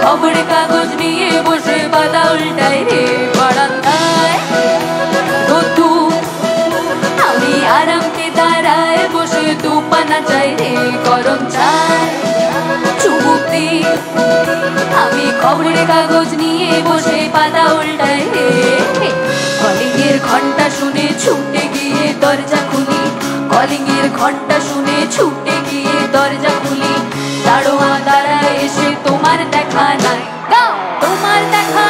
খবর কাগজ নিয়ে বসে পাতা উল্টাই রে বারান্দায় রোদ্দুর আমি আরামকে দাঁড়ায় বসে দুপানা চাই রে গরম চাই চুমুক দি আমি খবর কাগজ নিয়ে বসে পাতা উল্টাই রে কলিং এর ঘন্টা শুনে ছুটে গিয়ে দরজা খুলি কলিং এর ঘন্টা শুনে ছুটে গিয়ে দরজা খুলি দারোয়া দাঁড়ায় এসে তোমার দেখা নাই তোমার দেখা